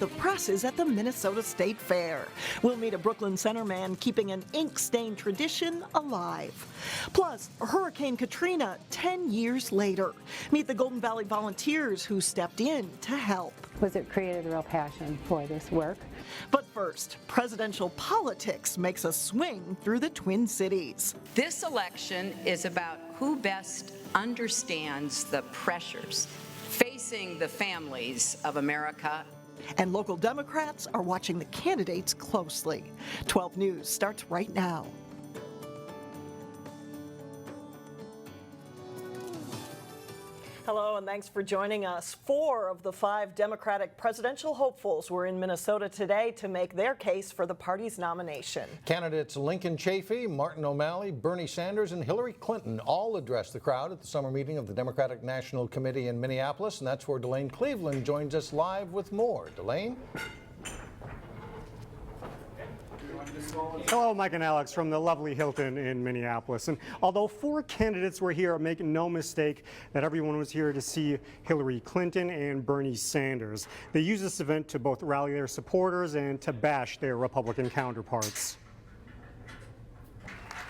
the presses at the Minnesota State Fair. We'll meet a Brooklyn Center man keeping an ink-stained tradition alive. Plus, Hurricane Katrina 10 years later. Meet the Golden Valley volunteers who stepped in to help. Was it created a real passion for this work. But first, presidential politics makes a swing through the Twin Cities. This election is about who best understands the pressures facing the families of America. And local Democrats are watching the candidates closely. 12 News starts right now. Hello, and thanks for joining us. 4 of the 5 Democratic presidential hopefuls were in Minnesota today to make their case for the party's nomination. Candidates Lincoln Chafee, Martin O'Malley, Bernie Sanders, and Hillary Clinton all addressed the crowd at the summer meeting of the Democratic National Committee in Minneapolis, and that's where Delane Cleveland joins us live with more. Delane? Hello, Mike and Alex from the lovely Hilton in Minneapolis. And although 4 candidates were here, make no mistake that everyone was here to see Hillary Clinton and Bernie Sanders. They used this event to both rally their supporters and to bash their Republican counterparts.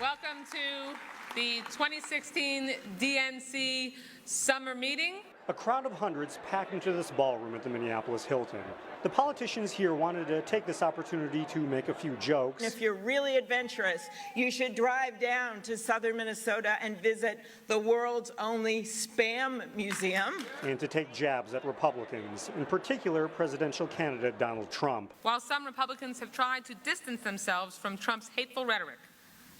Welcome to the 2016 DNC Summer Meeting. A crowd of hundreds packed into this ballroom at the Minneapolis Hilton. The politicians here wanted to take this opportunity to make a few jokes. If you're really adventurous, you should drive down to southern Minnesota and visit the world's only spam museum. And to take jabs at Republicans, in particular presidential candidate Donald Trump. While some Republicans have tried to distance themselves from Trump's hateful rhetoric,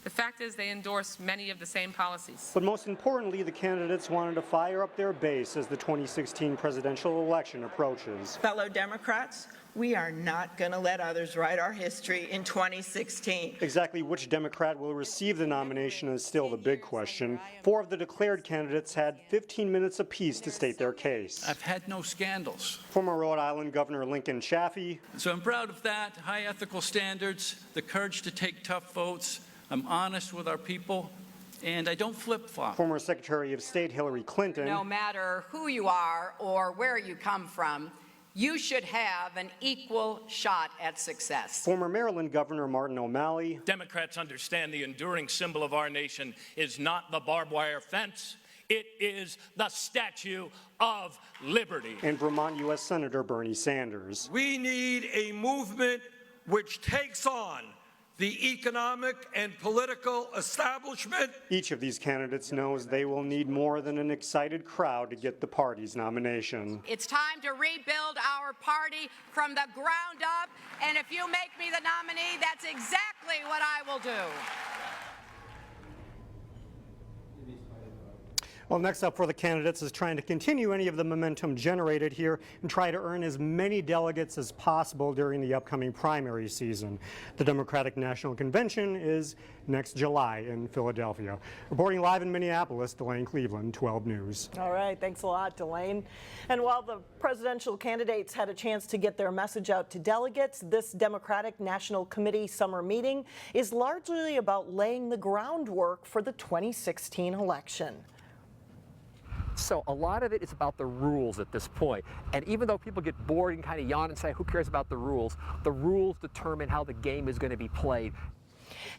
the fact is they endorse many of the same policies. But most importantly, the candidates wanted to fire up their base as the 2016 presidential election approaches. Fellow Democrats, we are not going to let others write our history in 2016. Exactly which Democrat will receive the nomination is still the big question. 4 of the declared candidates had 15 minutes apiece to state their case. I've had no scandals. Former Rhode Island Governor Lincoln Chafee. So I'm proud of that. High ethical standards, the courage to take tough votes. I'm honest with our people, and I don't flip-flop. Former Secretary of State Hillary Clinton. No matter who you are or where you come from, you should have an equal shot at success. Former Maryland Governor Martin O'Malley. Democrats understand the enduring symbol of our nation is not the barbed wire fence. It is the Statue of Liberty. And Vermont U.S. Senator Bernie Sanders. We need a movement which takes on the economic and political establishment. Each of these candidates knows they will need more than an excited crowd to get the party's nomination. It's time to rebuild our party from the ground up, and if you make me the nominee, that's exactly what I will do. Well, next up for the candidates is trying to continue any of the momentum generated here and try to earn as many delegates as possible during the upcoming primary season. The Democratic National Convention is next July in Philadelphia. Reporting live in Minneapolis, Delane Cleveland, 12 News. All right, thanks a lot, Delane. And while the presidential candidates had a chance to get their message out to delegates, this Democratic National Committee summer meeting is largely about laying the groundwork for the 2016 election. So a lot of it is about the rules at this point. And even though people get bored and kind of yawn and say, who cares about the rules determine how the game is going to be played.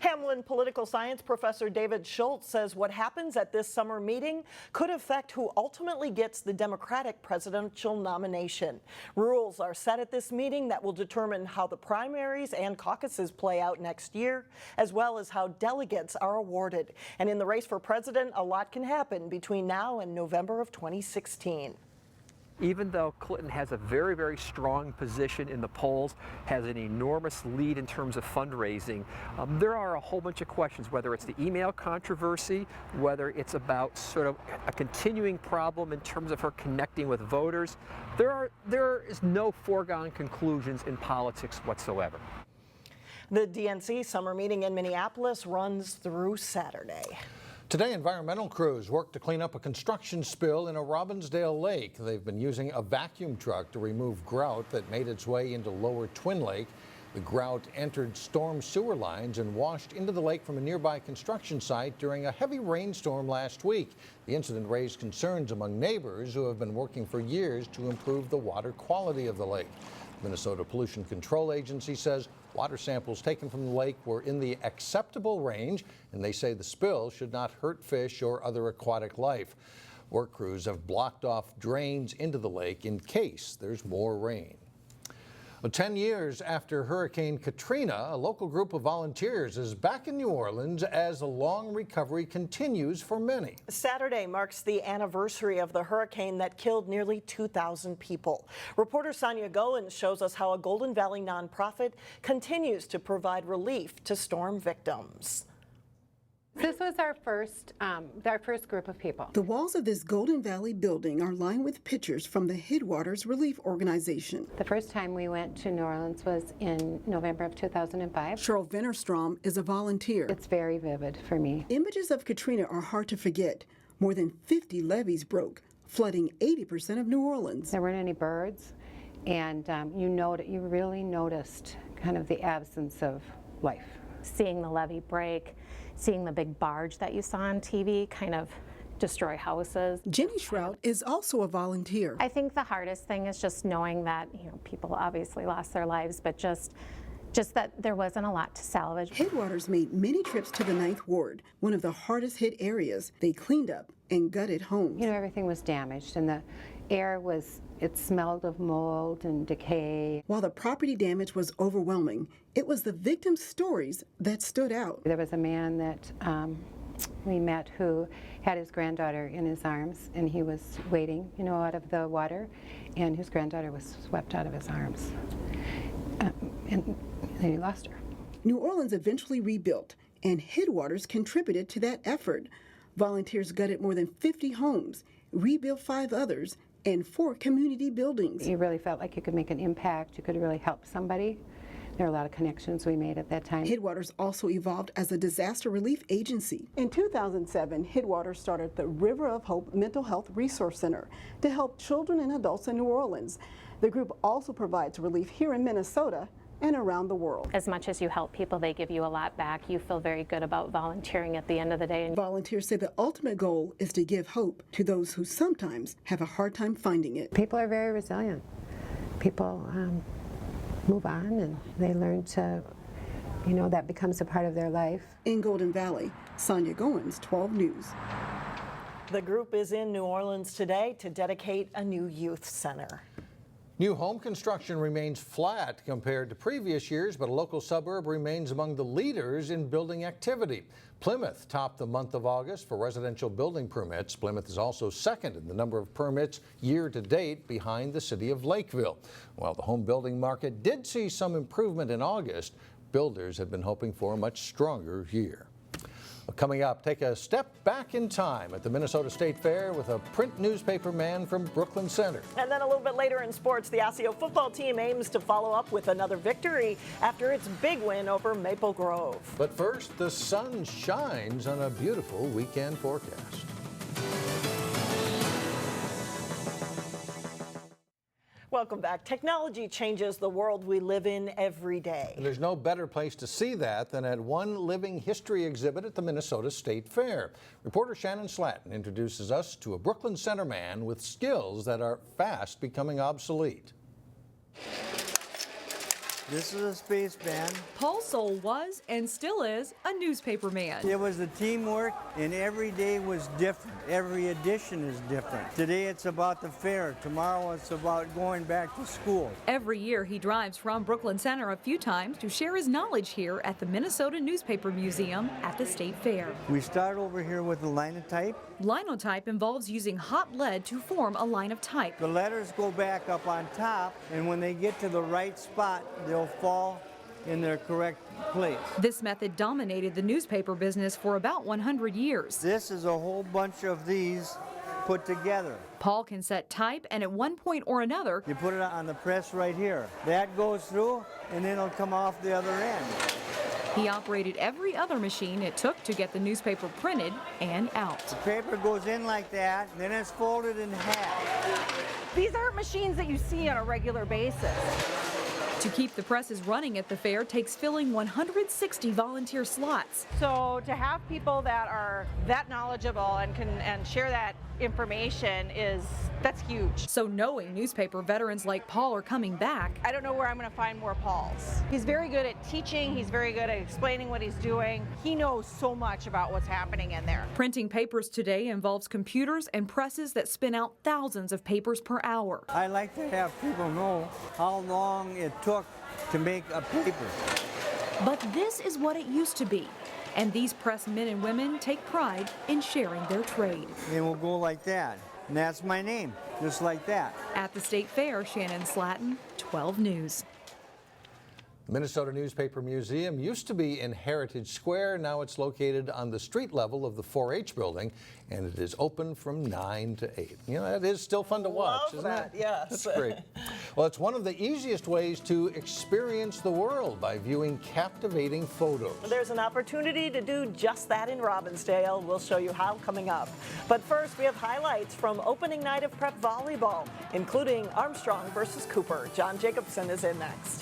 Hamlin political science professor David Schultz says what happens at this summer meeting could affect who ultimately gets the Democratic presidential nomination. Rules are set at this meeting that will determine how the primaries and caucuses play out next year, as well as how delegates are awarded. And in the race for president, a lot can happen between now and November of 2016. Even though Clinton has a very, very strong position in the polls, has an enormous lead in terms of fundraising, there are a whole bunch of questions, whether it's the email controversy, whether it's about sort of a continuing problem in terms of her connecting with voters. There is no foregone conclusions in politics whatsoever. The DNC Summer Meeting in Minneapolis runs through Saturday. Today, environmental crews work to clean up a construction spill in a Robbinsdale lake. They've been using a vacuum truck to remove grout that made its way into Lower Twin Lake. The grout entered storm sewer lines and washed into the lake from a nearby construction site during a heavy rainstorm last week. The incident raised concerns among neighbors who have been working for years to improve the water quality of the lake. Minnesota Pollution Control Agency says water samples taken from the lake were in the acceptable range, and they say the spill should not hurt fish or other aquatic life. Work crews have blocked off drains into the lake in case there's more rain. Well, 10 years after Hurricane Katrina, a local group of volunteers is back in New Orleans as the long recovery continues for many. Saturday marks the anniversary of the hurricane that killed nearly 2,000 people. Reporter Sonia Goins shows us how a Golden Valley nonprofit continues to provide relief to storm victims. This was our first group of people. The walls of this Golden Valley building are lined with pictures from the Headwaters Relief Organization. The first time we went to New Orleans was in November of 2005. Cheryl Vennerstrom is a volunteer. It's very vivid for me. Images of Katrina are hard to forget. More than 50 levees broke, flooding 80% of New Orleans. There weren't any birds, and you really noticed kind of the absence of life. Seeing the levee break, seeing the big barge that you saw on TV kind of destroy houses. Jenny Shrout is also a volunteer. I think the hardest thing is just knowing that, people obviously lost their lives, but just that there wasn't a lot to salvage. Headwaters made many trips to the 9th Ward, one of the hardest hit areas. They cleaned up and gutted homes. Everything was damaged, and the air it smelled of mold and decay. While the property damage was overwhelming, it was the victims' stories that stood out. There was a man that we met who had his granddaughter in his arms, and he was wading, out of the water, and his granddaughter was swept out of his arms. And he lost her. New Orleans eventually rebuilt, and Headwaters contributed to that effort. Volunteers gutted more than 50 homes, rebuilt 5 others, and 4 community buildings. You really felt like you could make an impact, you could really help somebody. There are a lot of connections we made at that time. Headwaters also evolved as a disaster relief agency. In 2007, Headwaters started the River of Hope Mental Health Resource Center to help children and adults in New Orleans. The group also provides relief here in Minnesota and around the world. As much as you help people, they give you a lot back. You feel very good about volunteering at the end of the day. Volunteers say the ultimate goal is to give hope to those who sometimes have a hard time finding it. People are very resilient. People move on, and they learn to, that becomes a part of their life. In Golden Valley, Sonia Goins, 12 News. The group is in New Orleans today to dedicate a new youth center. New home construction remains flat compared to previous years, but a local suburb remains among the leaders in building activity. Plymouth topped the month of August for residential building permits. Plymouth is also second in the number of permits year to date, behind the city of Lakeville. While the home building market did see some improvement in August, builders had been hoping for a much stronger year. Coming up, take a step back in time at the Minnesota State Fair with a print newspaper man from Brooklyn Center. And then a little bit later in sports, the Osseo football team aims to follow up with another victory after its big win over Maple Grove. But first, the sun shines on a beautiful weekend forecast. Welcome back. Technology changes the world we live in every day. And there's no better place to see that than at one living history exhibit at the Minnesota State Fair. Reporter Shannon Slatton introduces us to a Brooklyn Center man with skills that are fast becoming obsolete. This is a spaceman. Paul Soule was, and still is, a newspaper man. It was the teamwork, and every day was different. Every edition is different. Today it's about the fair. Tomorrow it's about going back to school. Every year he drives from Brooklyn Center a few times to share his knowledge here at the Minnesota Newspaper Museum at the State Fair. We start over here with the linotype. Linotype involves using hot lead to form a line of type. The letters go back up on top, and when they get to the right spot, they'll fall in their correct place. This method dominated the newspaper business for about 100 years. This is a whole bunch of these put together. Paul can set type, and at one point or another, you put it on the press right here. That goes through, and then it'll come off the other end. He operated every other machine it took to get the newspaper printed and out. The paper goes in like that, then it's folded in half. These aren't machines that you see on a regular basis. To keep the presses running at the fair takes filling 160 volunteer slots. So to have people that are that knowledgeable and can share that information that's huge. So knowing newspaper veterans like Paul are coming back, I don't know where I'm going to find more Pauls. He's very good at teaching. He's very good at explaining what he's doing. He knows so much about what's happening in there. Printing papers today involves computers and presses that spin out thousands of papers per hour. I like to have people know how long it took to make a paper. But this is what it used to be. And these press men and women take pride in sharing their trade. It will go like that. And that's my name, just like that. At the State Fair, Shannon Slatton, 12 News. Minnesota Newspaper Museum used to be in Heritage Square. Now it's located on the street level of the 4-H building, and it is open from 9 to 8. You know, that is still fun to watch, isn't it? Yes. That's great. Well, it's one of the easiest ways to experience the world by viewing captivating photos. There's an opportunity to do just that in Robbinsdale. We'll show you how coming up. But first, we have highlights from opening night of prep volleyball, including Armstrong versus Cooper. John Jacobson is in next.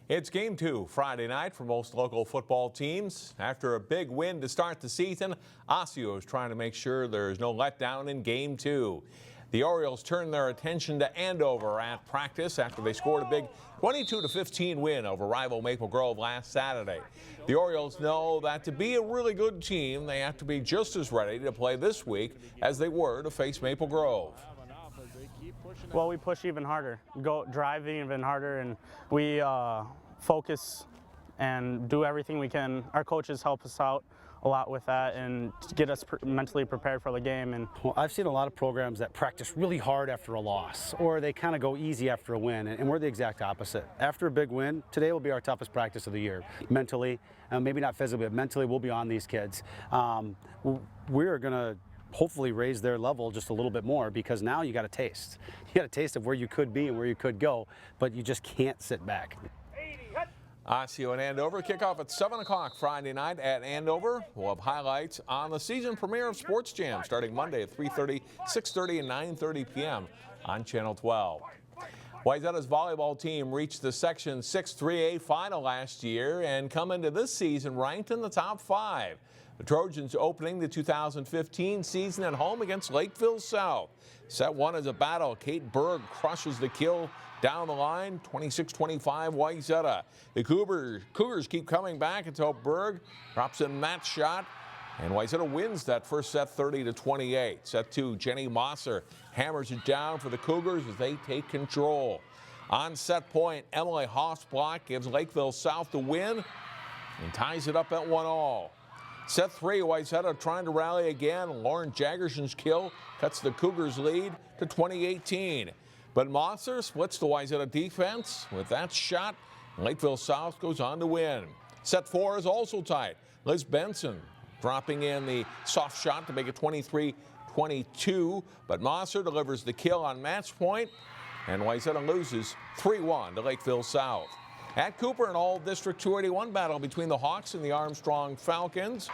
It's Game 2 Friday night for most local football teams. After a big win to start the season, Osseo is trying to make sure there's no letdown in Game 2. The Orioles turned their attention to Andover at practice after they scored a big 22-15 win over rival Maple Grove last Saturday. The Orioles know that to be a really good team, they have to be just as ready to play this week as they were to face Maple Grove. Well, we push even harder, go drive even harder, and we focus and do everything we can. Our coaches help us out a lot with that and get us mentally prepared for the game. And well, I've seen a lot of programs that practice really hard after a loss, or they kind of go easy after a win, and we're the exact opposite. After a big win, today will be our toughest practice of the year. Mentally, maybe not physically, but mentally we'll be on these kids. We're going to hopefully raise their level just a little bit more, because now you got a taste. You got a taste of where you could be and where you could go, but you just can't sit back. Osseo and Andover kick off at 7 o'clock Friday night at Andover. We'll have highlights on the season premiere of Sports Jam starting Monday at 3:30, 6:30, and 9:30 p.m. on Channel 12. Wayzata's volleyball team reached the Section 6 3A final last year and come into this season ranked in the top 5. The Trojans opening the 2015 season at home against Lakeville South. Set 1 is a battle. Kate Berg crushes the kill down the line, 26-25 Wayzata. The Cougars keep coming back until Berg drops a match shot, and Wayzata wins that first set 30-28. Set 2, Jenny Mosser hammers it down for the Cougars as they take control. On set point, Emily Hoff's block gives Lakeville South the win and ties it up at 1-all. Set 3, Wayzata trying to rally again. Lauren Jaggerson's kill cuts the Cougars' lead to 20-18. But Mosser splits the Wayzata defense with that shot. Lakeville South goes on to win. Set 4 is also tight. Liz Benson dropping in the soft shot to make it 23-22. But Mosser delivers the kill on match point, and Wayzata loses 3-1 to Lakeville South. At Cooper, an all-district 281 battle between the Hawks and the Armstrong Falcons.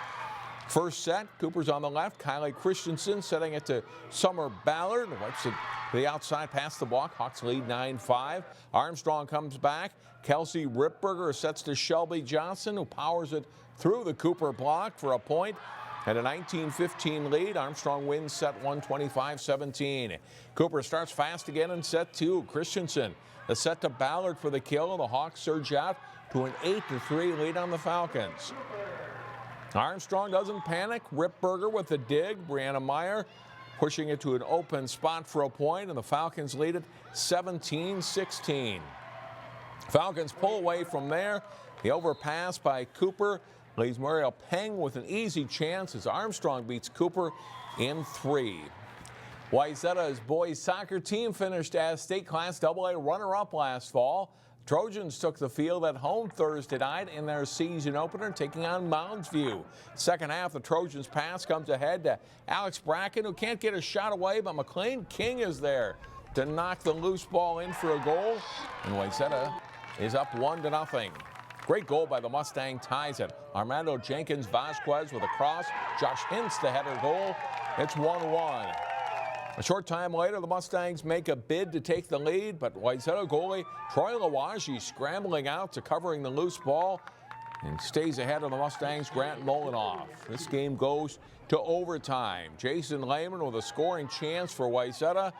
First set, Cooper's on the left. Kylie Christensen setting it to Summer Ballard. Wipes it to the outside past the block. Hawks lead 9-5. Armstrong comes back. Kelsey Ripberger sets to Shelby Johnson, who powers it through the Cooper block for a point. And a 19-15 lead. Armstrong wins set 1, 25-17. Cooper starts fast again in set 2. Christensen, the set to Ballard for the kill, and the Hawks surge out to an 8-3 lead on the Falcons. Armstrong doesn't panic. Ripberger with the dig. Brianna Meyer pushing it to an open spot for a point, and the Falcons lead it 17-16. Falcons pull away from there. The overpass by Cooper leaves Muriel Peng with an easy chance as Armstrong beats Cooper in 3. Wayzata's boys soccer team finished as state class AA runner-up last fall. Trojans took the field at home Thursday night in their season opener, taking on Mounds View. Second half, the Trojans' pass comes ahead to Alex Bracken, who can't get a shot away, but McLean King is there to knock the loose ball in for a goal. And Wayzata is up 1-0. Great goal by the Mustang ties it. Armando Jenkins Vasquez with a cross. Josh Hintz the header goal. It's 1-1. A short time later, the Mustangs make a bid to take the lead, but Wayzata goalie Troy Lawaji scrambling out to covering the loose ball and stays ahead of the Mustangs' Grant Molinoff. This game goes to overtime. Jason Lehman with a scoring chance for Wayzata,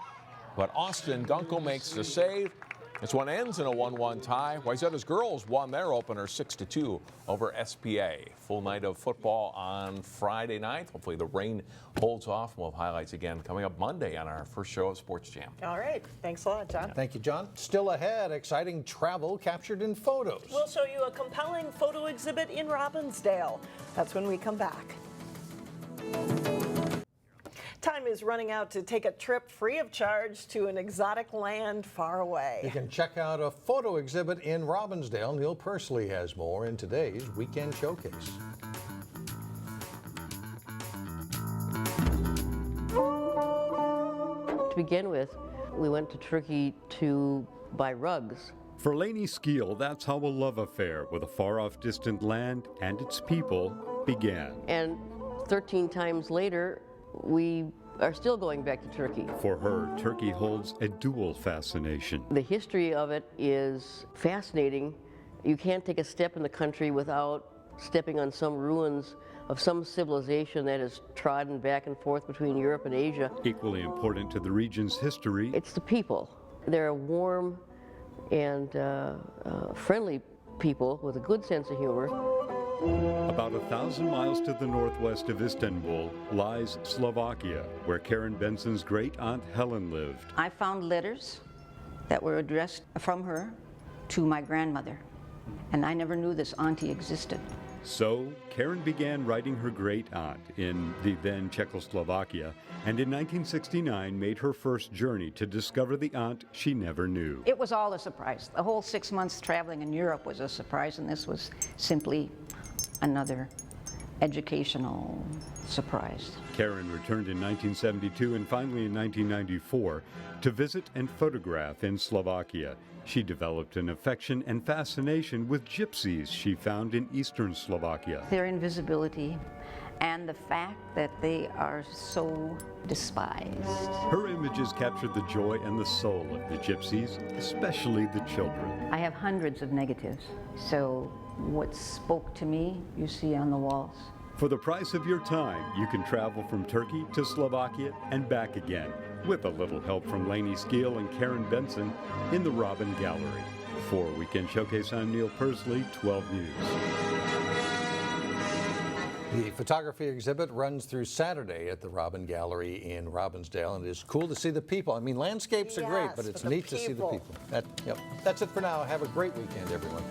but Austin Gunkel makes the save. This one ends in a 1-1 tie. Wayzata's girls won their opener 6-2 over SPA. Full night of football on Friday night. Hopefully the rain holds off. We'll have highlights again coming up Monday on our first show of Sports Jam. All right. Thanks a lot, John. Thank you, John. Still ahead, exciting travel captured in photos. We'll show you a compelling photo exhibit in Robbinsdale. That's when we come back. Time is running out to take a trip free of charge to an exotic land far away. You can check out a photo exhibit in Robbinsdale. Neil Persley has more in today's Weekend Showcase. To begin with, we went to Turkey to buy rugs. For Lainey Skeel, that's how a love affair with a far-off distant land and its people began. And 13 times later, we are still going back to Turkey. For her, Turkey holds a dual fascination. The history of it is fascinating. You can't take a step in the country without stepping on some ruins of some civilization that has trodden back and forth between Europe and Asia. Equally important to the region's history, it's the people. They're a warm and friendly people with a good sense of humor. About 1,000 miles to the northwest of Istanbul lies Slovakia, where Karen Benson's great-aunt Helen lived. I found letters that were addressed from her to my grandmother, and I never knew this auntie existed. So, Karen began writing her great-aunt in the then Czechoslovakia, and in 1969 made her first journey to discover the aunt she never knew. It was all a surprise. The whole 6 months traveling in Europe was a surprise, and this was simply another educational surprise. Karen returned in 1972 and finally in 1994 to visit and photograph in Slovakia. She developed an affection and fascination with gypsies she found in eastern Slovakia. Their invisibility and the fact that they are so despised. Her images captured the joy and the soul of the gypsies, especially the children. I have hundreds of negatives, so what spoke to me, you see on the walls. For the price of your time, you can travel from Turkey to Slovakia and back again, with a little help from Lainey Skeel and Karen Benson in the Robbin Gallery. For Weekend Showcase, I'm Neil Persley, 12 News. The photography exhibit runs through Saturday at the Robbin Gallery in Robbinsdale, and it is cool to see the people. I mean, landscapes are great, but it's neat to see the people. That's it for now. Have a great weekend, everyone.